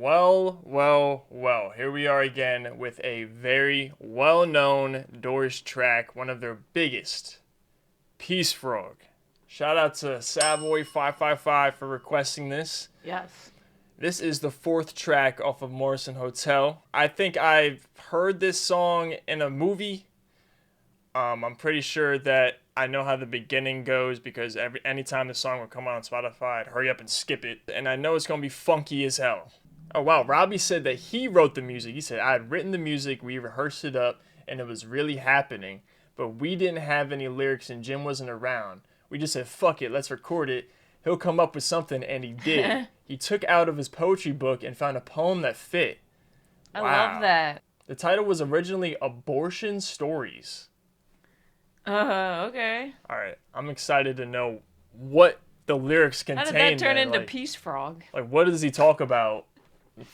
Well. Here we are again with a very well-known Doors track, one of their biggest, Peace Frog. Shout out to Savoy555 for requesting this. Yes. This is the fourth track off of Morrison Hotel. I think I've heard this song in a movie. I'm pretty sure that I know how the beginning goes because anytime the song would come on Spotify, I'd hurry up and skip it. And I know it's going to be funky as hell. Oh, wow. Robbie said that he wrote the music. He said, I had written the music, we rehearsed it up, and it was really happening. But we didn't have any lyrics and Jim wasn't around. We just said, fuck it, let's record it. He'll come up with something, and he did. He took out of his poetry book and found a poem that fit. I love that. The title was originally Abortion Stories. Okay. All right, I'm excited to know what the lyrics contain. How did that turn into Peace Frog? Like, what does he talk about?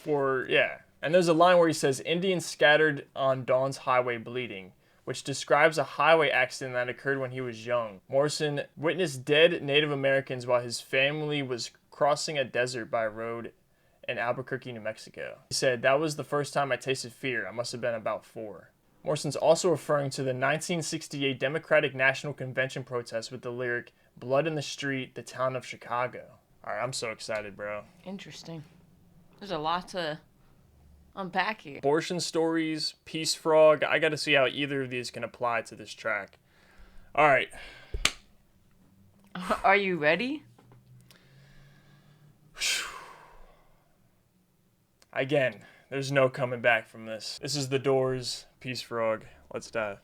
And there's a line where he says, Indians scattered on Dawn's highway bleeding, which describes a highway accident that occurred when he was young. Morrison witnessed dead Native Americans while his family was crossing a desert by road in Albuquerque, New Mexico. He said, that was the first time I tasted fear. I must have been about 4. Morrison's also referring to the 1968 Democratic National Convention protest with the lyric, Blood in the Street, the Town of Chicago. All right, I'm so excited, bro. Interesting. There's a lot to unpack here. Abortion Stories, Peace Frog. I got to see how either of these can apply to this track. All right. Are you ready? Again, there's no coming back from this. This is The Doors, Peace Frog. Let's dive.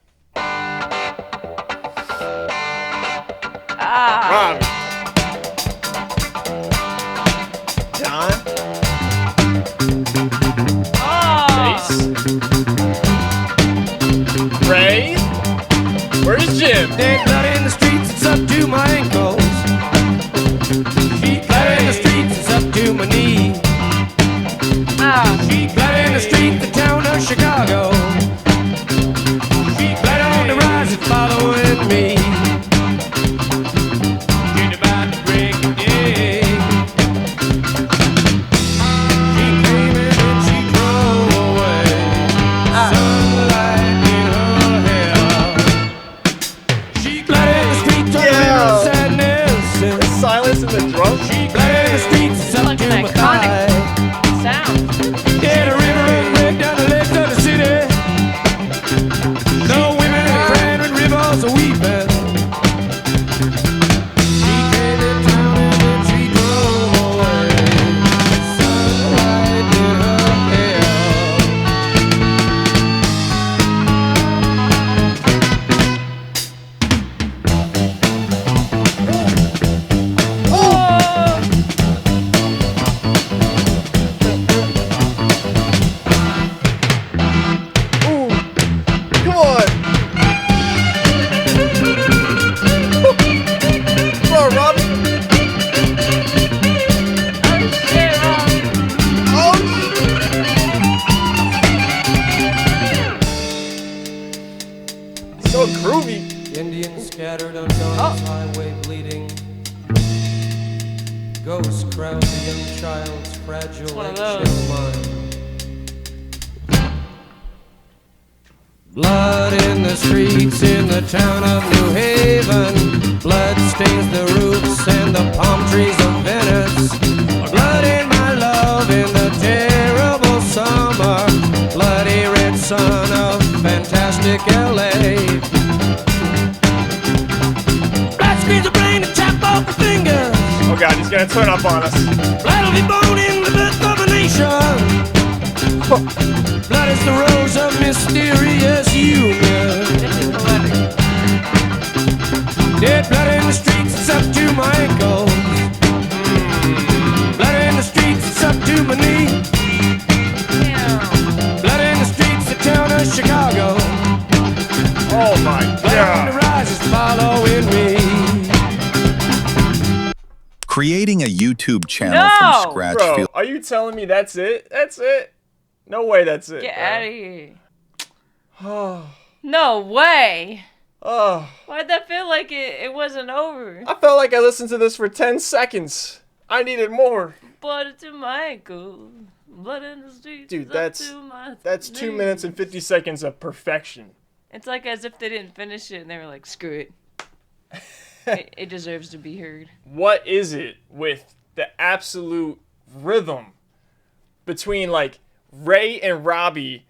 Robbie. John. Bass. Ray. Where's Jim? Dead blood in the streets, it's up to my ankles. Feet blood in the streets, it's up to my knee. Feet blood in the street, the town of Chicago. Feet blood on the rise, it's following me. She's about to break the day. She came in and she drove away. Sunlight in her hair. She blood in the streets, Yeah. sadness. The silence in the drum. She blood in the streets, it's up Like to an my iconic thigh. sound. Yeah, the river runs right down the legs of the city. No women are crying when rivers are weeping. She came to town and then she drove away. Sunlight in her hair. Ooh. Come on. Come on, Robbie. Oh. So groovy. Indians scattered on Dawn's highway bleeding. Ghosts crowd the young child's fragile one of eggshell those. mind. Blood in the streets in the town of New Haven. Blood stains the roofs and the palm trees of Venice. Blood in my love in the terrible summer. Bloody red sun of fantastic LA. Blood screens of brain to chop off the fingers. Oh God, he's gonna turn up on us. Blood will be born in the birth of a nation. Blood is the rose of mysterious union. This is poetic. Dead blood in the streets, it's up to my ankles. Blood in the streets, it's up to my knee. Blood in the streets, the town of Chicago. Oh my Blood on the God. rise is following me. Creating a YouTube channel No! from scratch Bro, feels are you telling me that's it? That's it? No way that's it. Get bro. out of here. Oh. No way. Oh. Why'd that feel like it wasn't over? I felt like I listened to this for 10 seconds. I needed more. Blood to my ankle. blood in the streets. Dude, is up that's to my 2 minutes and 50 seconds of perfection. It's like as if they didn't finish it and they were like, screw it. It deserves to be heard. What is it with the absolute rhythm between like Ray and Robbie?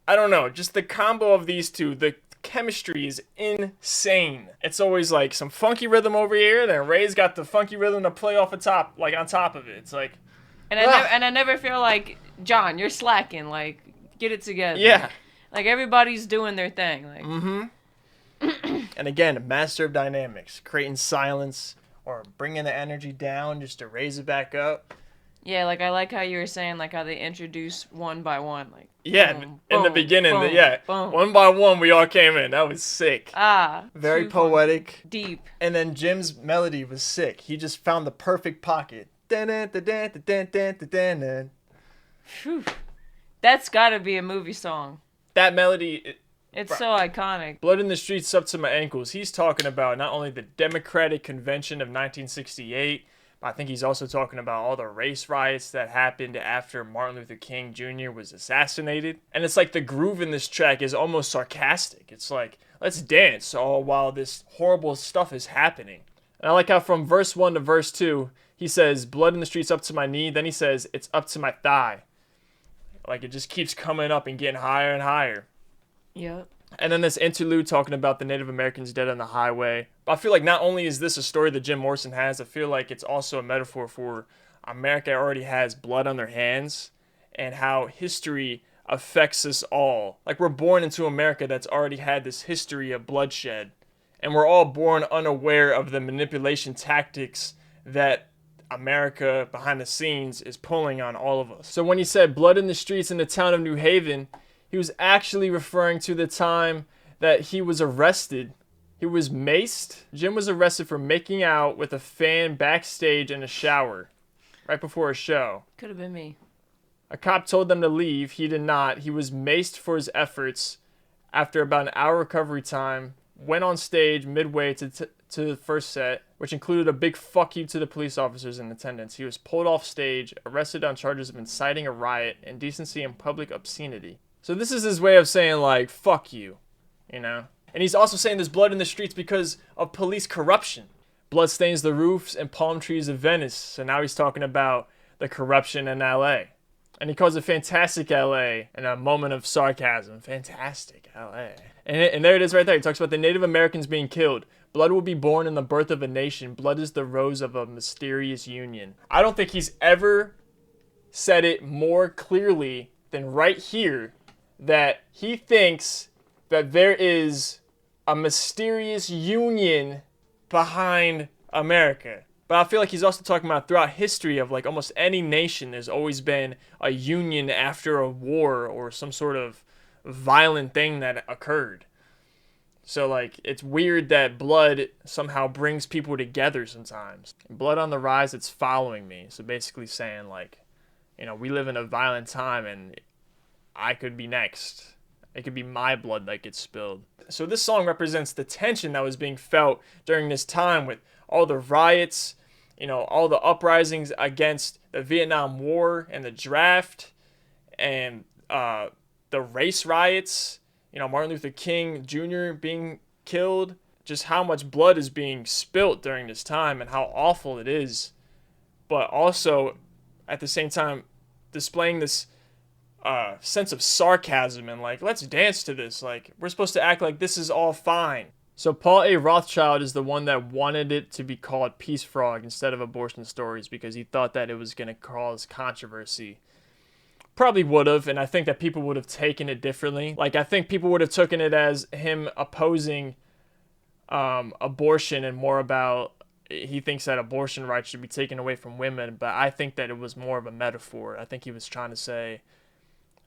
I don't know, just the combo of these two, the chemistry is insane. It's always like some funky rhythm over here, then Ray's got the funky rhythm to play off the top, like on top of it. It's like, And I never feel like, John, you're slacking. Like, get it together. yeah. Like, everybody's doing their thing. Like, And again, a master of dynamics, creating silence or bringing the energy down just to raise it back up. yeah, like, I like how you were saying, like, how they introduce one by one. Like, Yeah, boom, in the boom, beginning, boom, yeah, boom. one by one we all came in. That was sick. Very too poetic. deep. And then Jim's melody was sick. He just found the perfect pocket. That Phew. That's gotta be a movie song. melody, It's so iconic. Blood in the Streets Up to My Ankles. He's talking about not only the Democratic Convention of 1968, but I think he's also talking about all the race riots that happened after Martin Luther King Jr. was assassinated. And it's like the groove in this track is almost sarcastic. It's like, let's dance all while this horrible stuff is happening. And I like how from verse 1 to verse 2, he says, blood in the streets up to my knee. Then he says, it's up to my thigh. Like it just keeps coming up and getting higher and higher. Yep. And then this interlude talking about the Native Americans dead on the highway. But I feel like not only is this a story that Jim Morrison has, I feel like it's also a metaphor for America already has blood on their hands and how history affects us all. Like we're born into America that's already had this history of bloodshed. And we're all born unaware of the manipulation tactics that America behind the scenes is pulling on all of us. So when he said blood in the streets in the town of New Haven, he was actually referring to the time that he was arrested. He was maced. Jim was arrested for making out with a fan backstage in a shower right before a show. Could have been me. A cop told them to leave. He did not. He was maced for his efforts. After about an hour recovery time, went on stage midway to the first set, which included a big fuck you to the police officers in attendance. He was pulled off stage, arrested on charges of inciting a riot, indecency, and public obscenity. So this is his way of saying, like, fuck you, you know? And he's also saying there's blood in the streets because of police corruption. Blood stains the roofs and palm trees of Venice. So now he's talking about the corruption in LA. And he calls it fantastic LA in a moment of sarcasm. Fantastic LA. And there it is right there. He talks about the Native Americans being killed. Blood will be born in the birth of a nation. Blood is the rose of a mysterious union. I don't think he's ever said it more clearly than right here that he thinks that there is a mysterious union behind America. But I feel like he's also talking about throughout history of like almost any nation, there's always been a union after a war or some sort of violent thing that occurred. So like it's weird that blood somehow brings people together sometimes. Blood on the rise, it's following me. So basically saying like, you know, we live in a violent time and I could be next. It could be my blood that gets spilled. So this song represents the tension that was being felt during this time with all the riots, you know, all the uprisings against the Vietnam War and the draft and the race riots, you know, Martin Luther King Jr. being killed, just how much blood is being spilt during this time and how awful it is. But also, at the same time, displaying this sense of sarcasm and like, let's dance to this. Like, we're supposed to act like this is all fine. So Paul A. Rothschild is the one that wanted it to be called Peace Frog instead of Abortion Stories because he thought that it was going to cause controversy. Probably would have, and I think that people would have taken it differently. Like, I think people would have taken it as him opposing abortion and more about he thinks that abortion rights should be taken away from women, but I think that it was more of a metaphor. I think he was trying to say,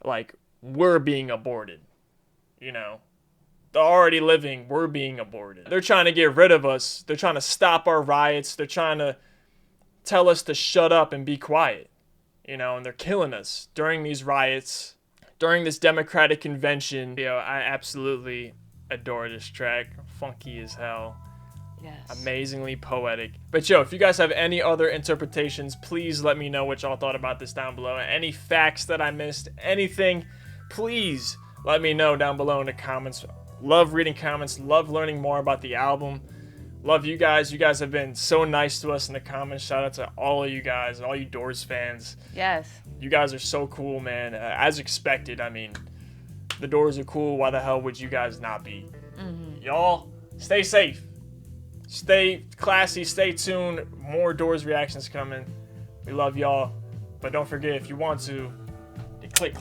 like, we're being aborted, you know. The already living, we're being aborted. They're trying to get rid of us. They're trying to stop our riots. They're trying to tell us to shut up and be quiet. You know, and they're killing us during these riots, during this Democratic convention. You know, I absolutely adore this track. Funky as hell. Yes. Amazingly poetic. But yo, if you guys have any other interpretations, please let me know what y'all thought about this down below. Any facts that I missed, anything, please let me know down below in the comments. Love reading comments, love learning more about the album. Love you guys. You guys have been so nice to us in the comments. Shout out to all of you guys, all you Doors fans. Yes. You guys are so cool, man. As expected, I mean, the Doors are cool. Why the hell would you guys not be? Y'all, stay safe. Stay classy, stay tuned. More Doors reactions coming. We love y'all. But don't forget, if you want to, click.